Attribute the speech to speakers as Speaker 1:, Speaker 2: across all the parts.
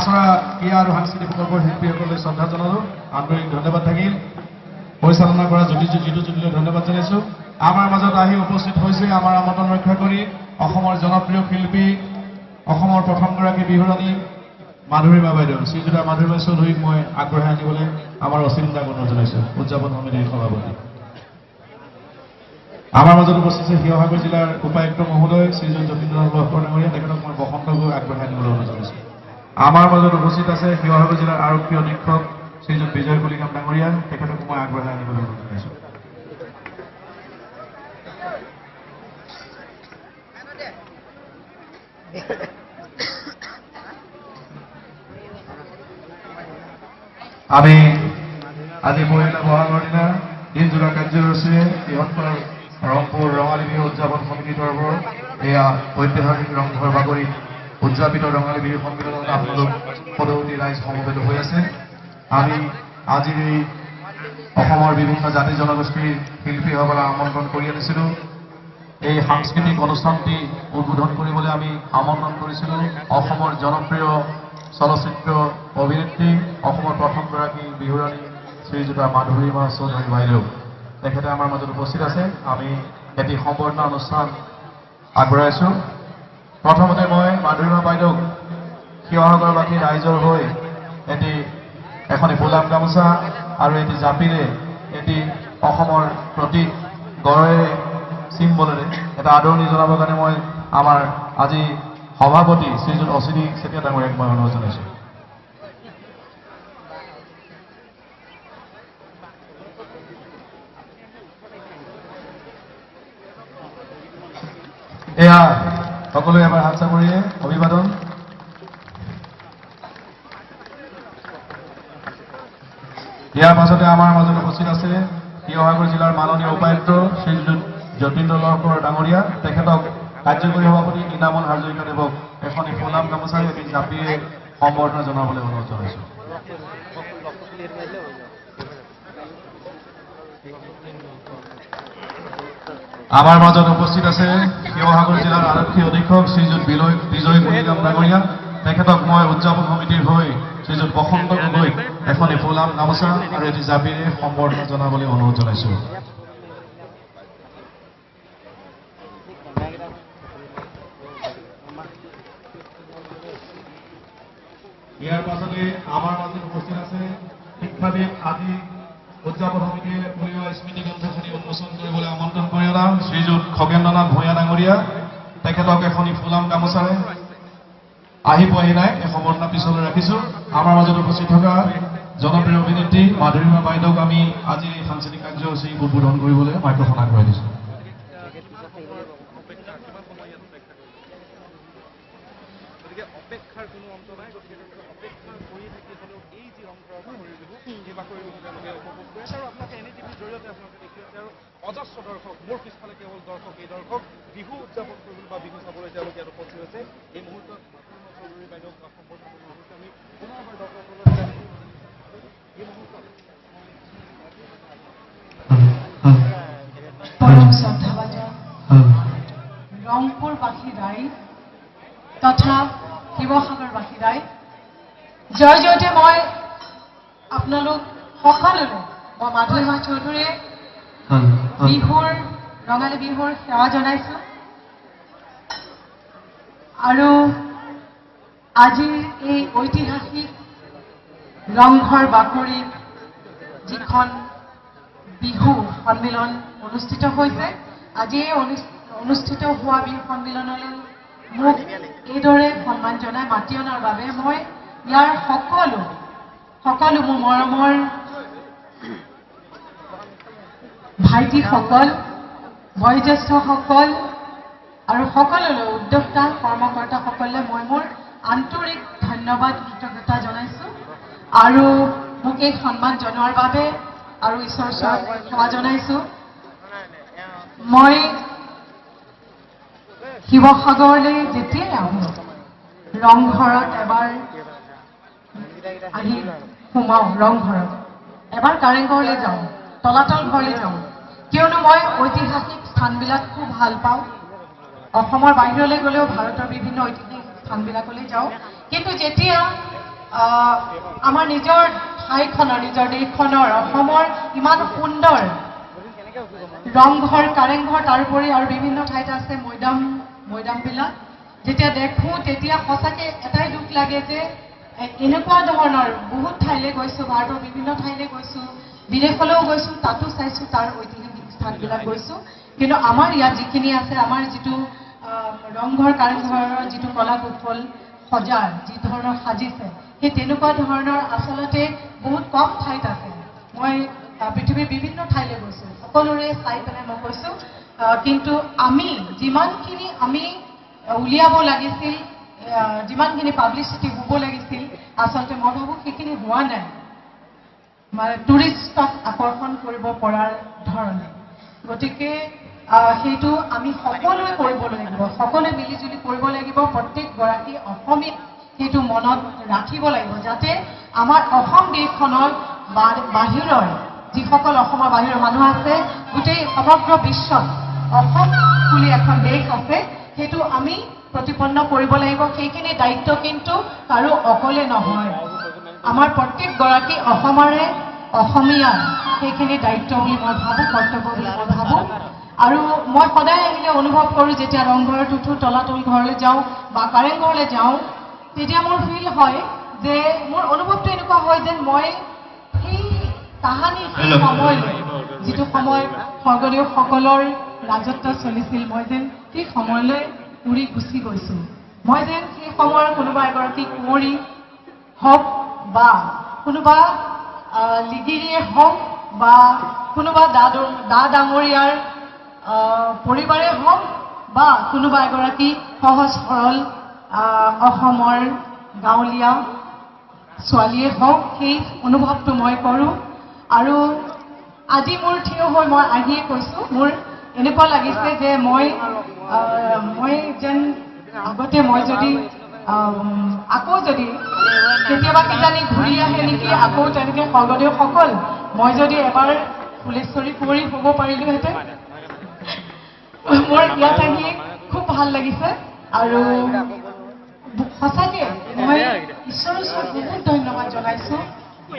Speaker 1: খচৰা ক্ৰীড়া আৰু সাংস্কৃতিক প্ৰকল্পৰ শিল্পীসকললৈ শ্ৰদ্ধা জনালোঁ। আন্তৰিক ধন্যবাদ থাকিল। পৰিচালনা কৰা জিতুলৈ ধন্যবাদ জনাইছোঁ। আমাৰ মাজত আহি উপস্থিত হৈছে আমাৰ আমন্ত্ৰণ ৰক্ষা কৰি অসমৰ জনপ্ৰিয় শিল্পী, অসমৰ প্ৰথমগৰাকী বিহুৰাণী মাধুৰীমা বাইদেউ, শ্ৰীযুতা মাধুৰীমা চৌধুৰীক মই আগবঢ়াই আনিবলৈ আমাৰ অচিন্তা অনুৰোধ জনাইছোঁ, উদযাপন সমিতিৰ সভাপতি। আমাৰ মাজত উপস্থিত আছে শিৱসাগৰ জিলাৰ উপায়ুক্ত মহোদয় শ্ৰীযুত যতীন্দ্ৰ লহকৰ ডাঙৰীয়া, তেখেতক মই বসন্ত গগৈ আগবঢ়াই আনিবলৈ অনুৰোধ জনাইছোঁ। আমাৰ মাজত উপস্থিত আছে শিৱসাগৰ জিলাৰ আৰক্ষী অধীক্ষক শ্ৰীযুত বিজয় কলিকাম ডাঙৰীয়া, তেখেতক মই আগবঢ়াই আনিবলৈ অনুৰোধ জনাইছোঁ। আমি আজি পহিলা বহাগৰ দিনা দিনজোৰা কাৰ্যসূচীৰে বৃহত্তৰ ৰংপুৰ ৰঙালী বিহু উদযাপন সমিতিৰ তৰফৰ এয়া ঐতিহাসিক ৰংঘৰ বাকৰিত উদযাপিত ৰঙালী বিহু সন্মিলনত আপোনালোক পদৱতী ৰাইজ সমবেত হৈ আছে। আমি আজি এই অসমৰ বিভিন্ন জাতি জনগোষ্ঠীৰ শিল্পীসকলক আমন্ত্ৰণ কৰি আনিছিলোঁ। এই সাংস্কৃতিক অনুষ্ঠানটি উদ্বোধন কৰিবলৈ আমি আমন্ত্ৰণ কৰিছিলোঁ অসমৰ জনপ্ৰিয় চলচ্চিত্ৰ অভিনেত্ৰী, অসমৰ প্ৰথমগৰাকী বিহুৰাণী শ্ৰীযুতা মাধুৰীমা চৌধুৰী বাইদেউ, তেখেতে আমাৰ মাজত উপস্থিত আছে। আমি এটি সম্বৰ্ধনা অনুষ্ঠান আগবঢ়াইছোঁ। প্ৰথমতে মই মাধুৰীমা বাইদেউক শিৱসাগৰবাসী ৰাইজৰ হৈ এখন ফুলাম গামোচা আৰু এটি জাপিৰে এটি অসমৰ প্ৰতীক গড়েৰে চিম্বলেৰে এটা আদৰণি জনাবৰ কাৰণে মই আমাৰ আজি সভাপতি শ্ৰীযুত অচিনী চেতিয়া ডাঙৰীয়াক মই অনুৰোধ জনাইছোঁ। এয়া সকলোৱে এবাৰ হাত চাপৰিয়ে অভিবাদন। ইয়াৰ পাছতে আমাৰ মাজত উপস্থিত আছে শিৱসাগৰ জিলাৰ মাননীয় উপায়ুক্ত শ্ৰীযুত যতীন্দ্ৰ লহকৰ ডাঙৰীয়া, তেখেতক কাৰ্যকৰী সভাপতি ইনামল হাজৰিকাদেৱক এখন ফুলাম গামোচাৰে এটি জাপিৰে সম্বৰ্ধনা জনাবলৈ অনুৰোধ জনাইছোঁ। আমাৰ মাজত উপস্থিত আছে শিৱসাগৰ জিলাৰ আৰক্ষী অধীক্ষক শ্ৰীযুত বিজয় কলিকাম ডাঙৰীয়া, তেখেতক মই উদযাপন সমিতিৰ হৈ শ্ৰীযুত বসন্ত গগৈক এখন ফুলাম গামোচা আৰু এটি জাপিৰে সম্বৰ্ধনা জনাবলৈ অনুৰোধ জনাইছোঁ। ইয়াৰ পাছতে আমাৰ মাজত উপস্থিত আছে শিক্ষাবিদ আজি উদযাপন সমিতিয়ে উলিওৱা স্মৃতি গ্ৰন্থখিনি উন্মোচন কৰিবলৈ আমন্ত্ৰণ কৰি অনা শ্ৰীযুত খগেন্দ্ৰনাথ ভূঞা ডাঙৰীয়া, তেখেতক এখনি ফুলাম গামোচাৰে আহি পোৱাহি নাই, এই সম্বৰ্ধনা পিছলৈ ৰাখিছোঁ। আমাৰ মাজত উপস্থিত থকা জনপ্ৰিয় অভিনেত্ৰী মাধুৰীমা বাইদেউক আমি আজি এই সাংস্কৃতিক কাৰ্যসূচী উদ্বোধন কৰিবলৈ মাইক্ৰফোন আগবঢ়াই দিছোঁ। অপেক্ষাৰ কোনো অন্ত নাই, গতিকে অপেক্ষা কৰি থাকি হ'লেও এই যি ৰংঘৰৰ বাকৰি বিহু সেই বাকৰি বিহু তেওঁলোকে উপভোগ কৰি আছে। আৰু আপোনালোকে NDTVৰ জৰিয়তে আপোনালোকে দেখি আছে আৰু অজস্ৰ দৰ্শক, মোৰ পিছফালে কেৱল দৰ্শক, এই দৰ্শক বিহু উদযাপন কৰিবলৈ বা বিহু চাবলৈ তেওঁলোকে ইয়াত উপস্থিত হৈছে। এই মুহূৰ্তত মাধুৰীমা চৌধুৰী বাইদেউক সম্বৰ্ধনা জনোৱা হৈছে। আমি পুনৰবাৰ দৰ্শকসকলক এই মুহূৰ্তত
Speaker 2: পৰম শ্ৰদ্ধাভাজন ৰংপুৰবাসী ৰাইজ তথা শিৱসাগৰবাসী ৰাইজ, জয়তে মই আপোনালোক সকলোলৈ মই মাধুৰীমা চৌধুৰীয়ে ৰঙালী বিহুৰ সেৱা জনাইছোঁ। আৰু আজিৰ এই ঐতিহাসিক ৰংঘৰ বাকৰিত যিখন বিহু সন্মিলন অনুষ্ঠিত হৈছে, আজি এই অনুষ্ঠিত হোৱা বিহু সন্মিলনলৈ মোক এইদৰে সন্মান জনাই মাতি অনাৰ বাবে মই ইয়াৰ সকলো মোৰ মৰমৰ ভাইটিসকল, বয়োজ্যেষ্ঠসকল আৰু সকলোলৈ উদ্যোক্তা কৰ্মকৰ্তাসকললৈ মই মোৰ আন্তৰিক ধন্যবাদ কৃতজ্ঞতা জনাইছোঁ। আৰু মোক এই সন্মান জনোৱাৰ বাবে আৰু ঈশ্বৰৰ ওচৰত সেৱা জনাইছোঁ। মই শিৱসাগৰলৈ যেতিয়াই আহোঁ ৰংঘৰত এবাৰ আহি সোমাওঁ, ৰংঘৰত এবাৰ কাৰেংঘৰলৈ যাওঁ, তলাতল ঘৰলৈ যাওঁ, কিয়নো মই ঐতিহাসিক স্থানবিলাক খুব ভাল পাওঁ। অসমৰ বাহিৰলৈ গ'লেও ভাৰতৰ বিভিন্ন ঐতিহাসিক স্থানবিলাকলৈ যাওঁ, কিন্তু যেতিয়া আমাৰ নিজৰ ঠাইখনৰ নিজৰ দেশখনৰ অসমৰ ইমান সুন্দৰ ৰংঘৰ কাৰেংঘৰ তাৰোপৰি আৰু বিভিন্ন ঠাইত আছে মৈদামবিলাক যেতিয়া দেখোঁ তেতিয়া সঁচাকৈ এটাই দুখ লাগে যে এনেকুৱা ধৰণৰ বহুত ঠাইলৈ গৈছোঁ ভাৰতৰ বিভিন্ন ঠাইলৈ গৈছোঁ বিদেশলৈও গৈছোঁ তাতো চাইছোঁ তাৰ ঐতিহাসিক স্থানবিলাক গৈছোঁ কিন্তু আমাৰ ইয়াত যিখিনি আছে আমাৰ যিটো ৰংঘৰ কাৰেংঘৰৰ যিটো কলা কৌশল সজাৰ যি ধৰণৰ সাজিছে সেই তেনেকুৱা ধৰণৰ আচলতে বহুত কম ঠাইত আছে মই পৃথিৱীৰ বিভিন্ন ঠাইলৈ গৈছোঁ সকলোৰে চাই পেলাই মই কৈছোঁ কিন্তু আমি যিমানখিনি আমি উলিয়াব লাগিছিল যিমানখিনি পাব্লিচিটি হ'ব লাগিছিল আচলতে মই ভাবোঁ সেইখিনি হোৱা নাই মানে টুৰিষ্টক আকৰ্ষণ কৰিব পৰাৰ ধৰণে গতিকে সেইটো আমি সকলোৱে কৰিব লাগিব সকলোৱে মিলিজুলি কৰিব লাগিব প্ৰত্যেকগৰাকী অসমীয়া সেইটো মনত ৰাখিব লাগিব যাতে আমাৰ অসম দেশখনৰ বাহিৰৰ যিসকল অসমৰ বাহিৰৰ মানুহ আছে গোটেই সমগ্ৰ বিশ্বত অসম বুলি এখন দেশ আছে সেইটো আমি প্ৰতিপন্ন কৰিব লাগিব সেইখিনি দায়িত্ব কিন্তু কাৰো অকলে নহয় আমাৰ প্ৰত্যেকগৰাকী অসমৰে অসমীয়াৰ সেইখিনি দায়িত্ব বুলি মই ভাবোঁ কৰ্তব্য বুলি মই ভাবোঁ আৰু মই সদায় আহিলে অনুভৱ কৰোঁ যেতিয়া ৰংঘৰত উঠোঁ তলাতল ঘৰলৈ যাওঁ বা কাৰেংঘৰলৈ যাওঁ তেতিয়া মোৰ ফিল হয় যে মোৰ অনুভৱটো এনেকুৱা হয় যেন মই সেই তাহানিৰ সেই সময়লৈ যিটো সময় স্বৰ্গদেউসকলৰ ৰাজত্ব চলিছিল মই যেন সেই সময়লৈ উৰি গুচি গৈছোঁ মই যেন সেই সময়ৰ কোনোবা এগৰাকী কুঁৱৰী হওক বা কোনোবা লিগিৰীয়ে হওক বা কোনোবা দা ডাঙৰীয়াৰ পৰিবাৰে হওক বা কোনোবা এগৰাকী সহজ সৰল অসমৰ গাঁৱলীয়া ছোৱালীয়ে হওক সেই অনুভৱটো মই কৰোঁ আৰু আজি মোৰ থিয় হৈ মই আহিয়ে কৈছোঁ মোৰ এনেকুৱা লাগিছে যে মই যেন আগতে মই যদি আকৌ যদি কেতিয়াবা কিজানি ঘূৰি আহে নেকি আকৌ তেনেকৈ স্বৰ্গদেউসকল মই যদি এবাৰ ফুলেশ্বৰী কুঁৱৰী হ'ব পাৰিলোহেঁতেন মোৰ ইয়াত আহি খুব ভাল লাগিছে আৰু সঁচাকৈ মই ঈশ্বৰৰ ওচৰত বহুত ধন্যবাদ জনাইছোঁ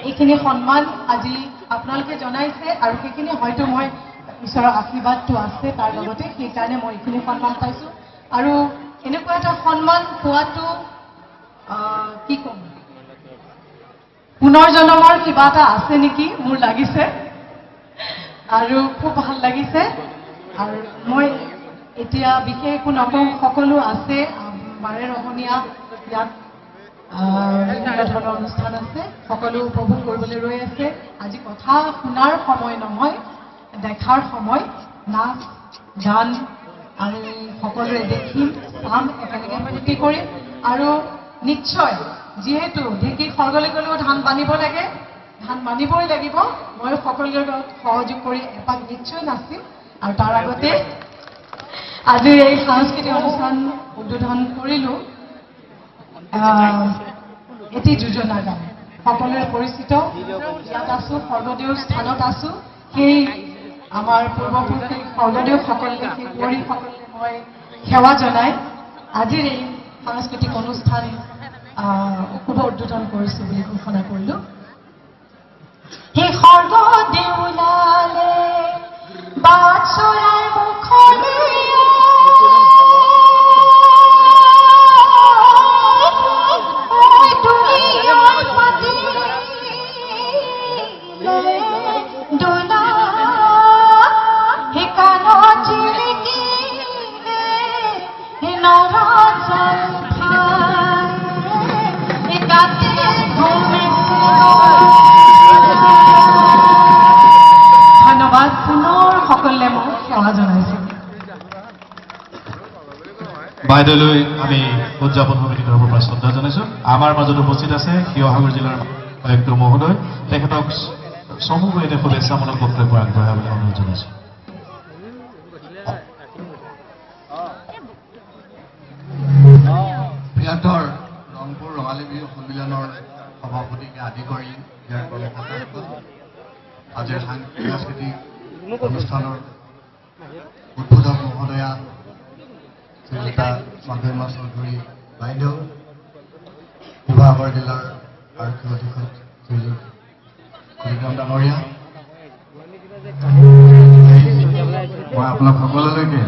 Speaker 2: এইখিনি সন্মান আজি আপোনালোকে জনাইছে আৰু সেইখিনি হয়তো মই ঈশ্বৰৰ আশীৰ্বাদটো আছে তাৰ লগতে সেইকাৰণে মই এইখিনি সন্মান পাইছোঁ আৰু এনেকুৱা এটা সন্মান পোৱাটো কি ক'ম পুনৰ জন্মৰ কিবা এটা আছে নেকি মোৰ লাগিছে আৰু খুব ভাল লাগিছে আৰু মই এতিয়া বিশেষ একো নকওঁ সকলো আছে বাৰে ৰহণীয়া ইয়াত বিভিন্ন ধৰণৰ অনুষ্ঠান আছে সকলো উপভোগ কৰিবলৈ ৰৈ আছে আজি কথা শুনাৰ সময় নহয় দেখাৰ সময় নাচ গান আমি সকলোৱে দেখিম চাম একেলগে ফূৰ্তি কৰিম আৰু নিশ্চয় যিহেতু ঢেঁকীত সৰগলৈ গ'লেও ধান বান্ধিব লাগে ধান বান্ধিবই লাগিব মই সকলোৰে লগত সহযোগ কৰি এপাক নিশ্চয় নাচিম আৰু তাৰ আগতে আজি এই সাংস্কৃতিক অনুষ্ঠান উদ্বোধন কৰিলোঁ এটি যোজনা গান সকলোৰে পৰিচিত ইয়াত আছোঁ স্বৰ্গদেউৰ স্থানত আছোঁ সেই আমাৰ পূৰ্বপুৰুষে স্বৰ্গদেউসকলে সেই কুঁৱৰীসকলে মই সেৱা জনাই আজিৰ এই সাংস্কৃতিক অনুষ্ঠান শুভ উদ্বোধন কৰিছোঁ বুলি ঘোষণা কৰিলোঁ সেই স্বৰ্গদেউ ওলালে বাট চৰাৰ মুখলৈ ধন্যবাদ পুনৰ সকলোৱে মোক সেৱা জনাইছোঁ
Speaker 1: বাইদেউলৈ আমি উদযাপন সমিতিৰ তৰফৰ পৰা শ্ৰদ্ধা জনাইছোঁ আমাৰ মাজত উপস্থিত আছে শিৱসাগৰ জিলাৰ আয়ুক্ত মহোদয় তেখেতক সমূহে এনে শুভেচ্ছামূলক বক্তব্য আগবঢ়ায় বুলি অনুৰোধ জনাইছোঁ
Speaker 3: বৃহত্তৰ ৰংপুৰ ৰঙালী বিহু সন্মিলনৰ সভাপতিকে আদি কৰি ইয়াৰ আজিৰ সাংস্কৃতিক অনুষ্ঠানৰ উদ্বোধক মহোদয়া শ্ৰীযুতা মাধুৰ্য চৌধুৰী বাইদেউ শিৱসাগৰ জিলাৰ আৰক্ষী অধীক্ষক শ্ৰী কুলিগ্ৰাম ডাঙৰীয়া, মই আপোনাক সকলোলৈকে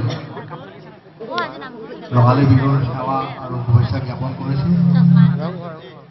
Speaker 3: ৰঙালী বিহুৰ সেৱা আৰু শুভেচ্ছা জ্ঞাপন কৰিছোঁ।